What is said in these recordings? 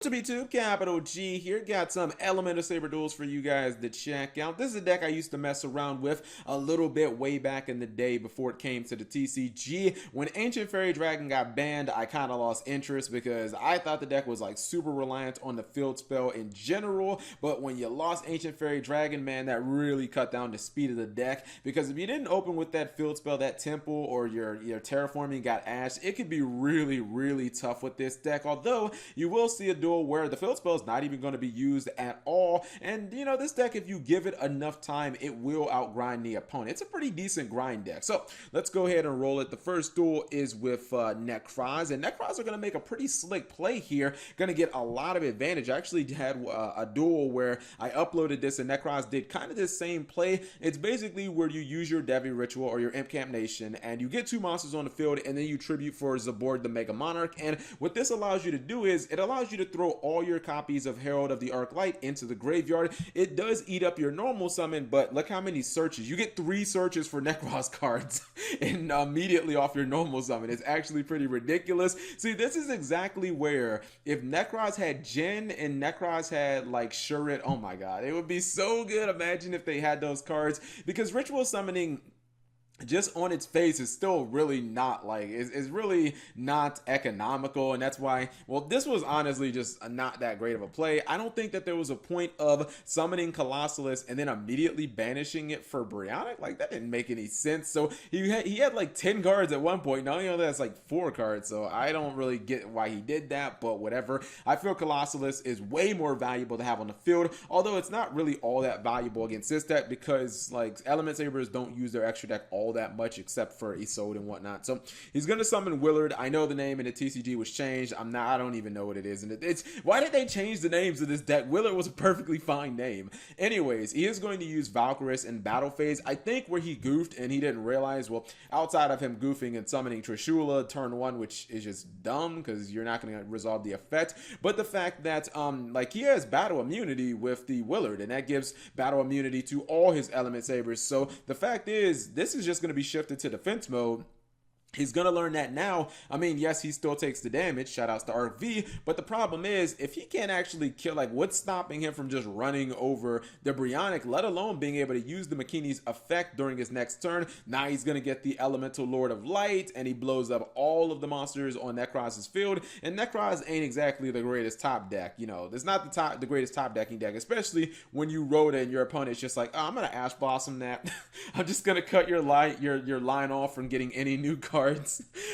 To be tube capital G here, got some Elemental Saber duels for you guys to check out. This is a deck I used to mess around with a little bit way back in the day before it came to the TCG. When Ancient Fairy Dragon got banned, I kind of lost interest because I thought the deck was like super reliant on the field spell in general. But when you lost Ancient Fairy Dragon, man, that really cut down the speed of the deck, because if you didn't open with that field spell, that temple, or your terraforming got ashed, it could be really tough with this deck. Although you will see a duel where the field spell is not even going to be used at all, and you know, this deck, if you give it enough time, it will outgrind the opponent. It's a pretty decent grind deck. So let's go ahead and roll it. The first duel is with Nekroz, and Nekroz are going to make a pretty slick play here, going to get a lot of advantage. I actually had a duel where I uploaded this and Nekroz did kind of this same play. It's basically where you use your Devi Ritual or your Imp Camp Nation, and you get two monsters on the field, and then you tribute for Zabord the Mega Monarch. And what this allows you to do is it allows you to throw all your copies of Herald of the Arc Light into the graveyard. It does eat up your normal summon, but look how many searches. You get 3 searches for Nekroz cards and immediately off your normal summon. It's actually pretty ridiculous. See, this is exactly where if Nekroz had Jhin and Nekroz had like Shurit, oh my god, it would be so good. Imagine if they had those cards, because ritual summoning just on its face is still really not like, it's really not economical, and that's why, well, this was honestly just not that great of a play. I don't think that there was a point of summoning Colossalus and then immediately banishing it for Brionic. Like, that didn't make any sense. So he had like 10 cards at one point. Now, you know, that's like 4 cards, so I don't really get why he did that, but whatever. I feel Colossalus is way more valuable to have on the field, although it's not really all that valuable against this deck, because like Element Sabers don't use their extra deck all that much except for Isolde and whatnot. So he's gonna summon Willard. I know the name in the TCG was changed. I don't even know what it is, and it's why did they change the names of this deck? Willard was a perfectly fine name. Anyways, he is going to use Valkyris in battle phase. I think where he goofed and he didn't realize, well, outside of him goofing and summoning Trishula turn 1, which is just dumb because you're not going to resolve the effect, but the fact that like he has battle immunity with the Willard, and that gives battle immunity to all his Element Sabers. So the fact is, this is just going to be shifted to defense mode. He's going to learn that now. I mean, yes, he still takes the damage. Shout outs to ArcV. But the problem is, if he can't actually kill, like, what's stopping him from just running over the Brionic, let alone being able to use the Makini's effect during his next turn? Now he's going to get the Elemental Lord of Light, and he blows up all of the monsters on Nekroz's field. And Nekroz ain't exactly the greatest top deck. You know, it's not the greatest top decking deck, especially when you Rhoda and your opponent's just like, oh, I'm going to Ash Blossom that. I'm just going to cut your line off from getting any new cards.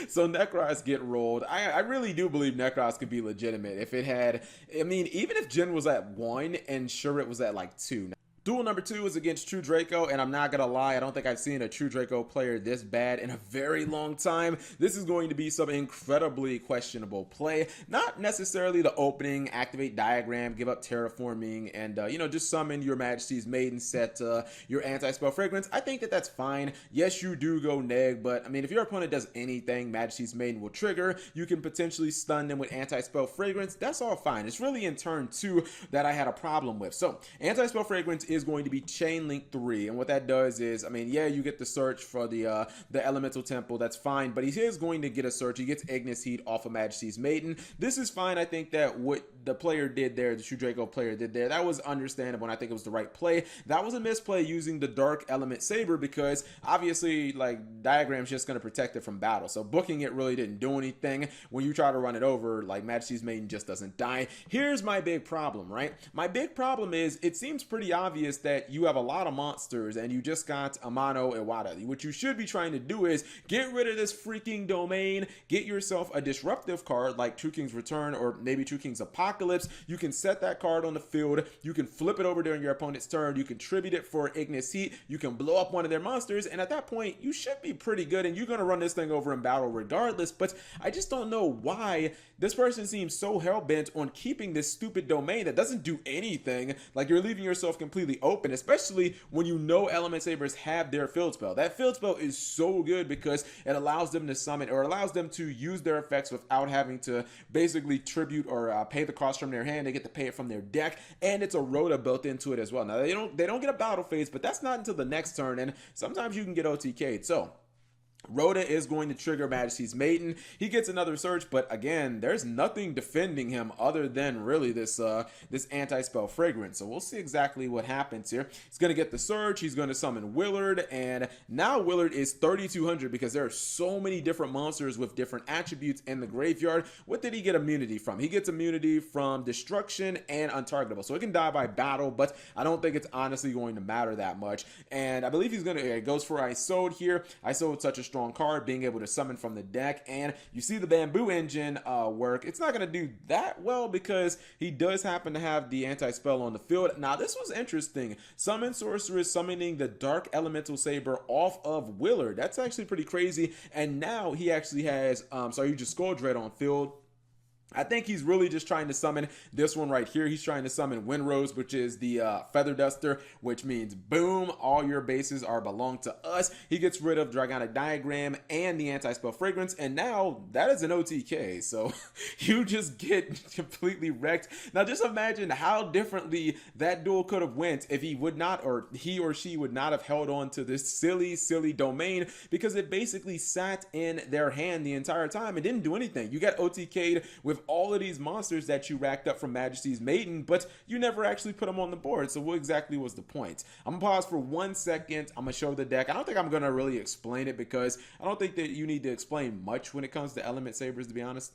So Nekroz get rolled. I really do believe Nekroz could be legitimate if it had, I mean, even if Jhin was at 1 and Shurit was at like 2. Duel number 2 is against True Draco, and I'm not gonna lie, I don't think I've seen a True Draco player this bad in a very long time. This is going to be some incredibly questionable play. Not necessarily the opening, activate Diagram, give up Terraforming, and you know, just summon your Majesty's Maiden, set your Anti-Spell Fragrance. I think that that's fine. Yes, you do go neg, but I mean, if your opponent does anything, Majesty's Maiden will trigger. You can potentially stun them with Anti-Spell Fragrance. That's all fine. It's really in turn 2 that I had a problem with. So Anti-Spell Fragrance is going to be Chain Link 3, and what that does is, I mean, yeah, you get the search for the Elemental Temple, that's fine, but he is going to get a search. He gets Ignis Heat off of Majesty's Maiden. This is fine. I think that what the player did there, the True Draco player did there, that was understandable, and I think it was the right play. That was a misplay using the Dark Element Saber, because obviously, like, Diagram's just going to protect it from battle, so booking it really didn't do anything. When you try to run it over, like, Majesty's Maiden just doesn't die. Here's my big problem, right? My big problem is, it seems pretty obvious that you have a lot of monsters and you just got Amano Iwata. What you should be trying to do is get rid of this freaking domain, get yourself a disruptive card like True King's Return or maybe True King's Apocalypse. You can set that card on the field, you can flip it over during your opponent's turn, you can tribute it for Ignis Heat, you can blow up one of their monsters, and at that point you should be pretty good, and you're going to run this thing over in battle regardless. But I just don't know why this person seems so hell-bent on keeping this stupid domain that doesn't do anything. Like, you're leaving yourself completely open, especially when you know Element Sabers have their field spell. That field spell is so good because it allows them to summon, or allows them to use their effects without having to basically tribute or pay the cost from their hand. They get to pay it from their deck, and it's a Rhoda built into it as well. Now, they don't get a battle phase, but that's not until the next turn, and sometimes you can get OTK'd. So Rhoda is going to trigger Majesty's Maiden. He gets another search, but again, there's nothing defending him other than really this anti-spell fragrance. So we'll see exactly what happens here. He's going to get the search. He's going to summon Willard, and now Willard is 3,200 because there are so many different monsters with different attributes in the graveyard. What did he get immunity from? He gets immunity from destruction and untargetable. So it can die by battle, but I don't think it's honestly going to matter that much. And I believe he's going to, it goes for Isode here. Isode, such a strong card, being able to summon from the deck, and you see the Bamboo Engine work. It's not going to do that well because he does happen to have the anti-spell on the field. Now this was interesting. Summon Sorceress summoning the Dark Elemental Saber off of Willard. That's actually pretty crazy, and now he actually has just Skull Dread on field. I think he's really just trying to summon this one right here. He's trying to summon Windrose, which is the Feather Duster, which means boom, all your bases are belong to us. He gets rid of Dragonic Diagram and the Anti-Spell Fragrance, and now that is an OTK. So you just get completely wrecked. Now just imagine how differently that duel could have went if he would not, or he or she would not have held on to this silly domain, because it basically sat in their hand the entire time and didn't do anything. You got OTK'd with all of these monsters that you racked up from Majesty's Maiden, but you never actually put them on the board. So what exactly was the point? I'm gonna pause for 1 second. I'm gonna show the deck. I don't think I'm gonna really explain it because I don't think that you need to explain much when it comes to Element Sabers, to be honest.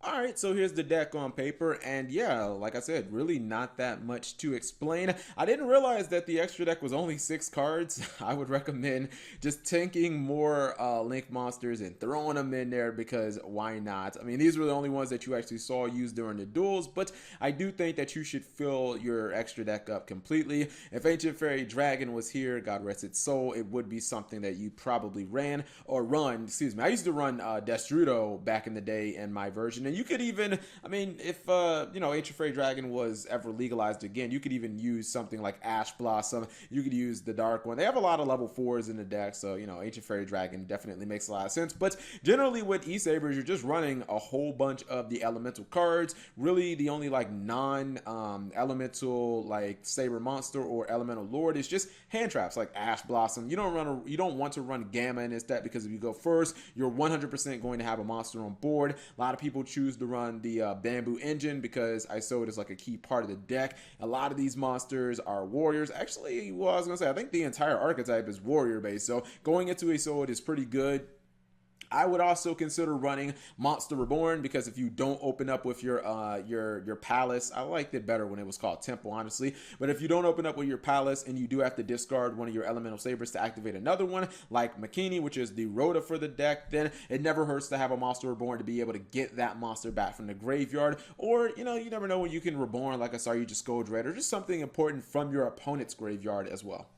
Alright, so here's the deck on paper, and yeah, like I said, really not that much to explain. I didn't realize that the extra deck was only 6 cards. I would recommend just tanking more Link monsters and throwing them in there, because why not? I mean, these were the only ones that you actually saw used during the duels, but I do think that you should fill your extra deck up completely. If Ancient Fairy Dragon was here, God rest its soul, it would be something that you probably ran, or run, excuse me. I used to run Destrudo back in the day in my version. And you could even, I mean, if, Ancient Fairy Dragon was ever legalized again, you could even use something like Ash Blossom. You could use the Dark One. They have a lot of level 4s in the deck, so, Ancient Fairy Dragon definitely makes a lot of sense. But generally with E-Sabers, you're just running a whole bunch of the elemental cards. Really, the only, non-elemental, Saber Monster or Elemental Lord is just hand traps, like Ash Blossom. You don't want to run Gamma in this deck, because if you go first, you're 100% going to have a monster on board. A lot of people choose to run the Bamboo Engine because Isode is like a key part of the deck. A lot of these monsters are warriors. Actually, well, I was gonna say, I think the entire archetype is warrior based, so going into Isode is pretty good. I would also consider running Monster Reborn, because if you don't open up with your palace, I liked it better when it was called Temple, honestly. But if you don't open up with your palace and you do have to discard one of your elemental sabers to activate another one, like Makini, which is the Rhoda for the deck, then it never hurts to have a Monster Reborn to be able to get that monster back from the graveyard. Or, you never know when you can reborn like a Saryuja Skull Dread, or just something important from your opponent's graveyard as well.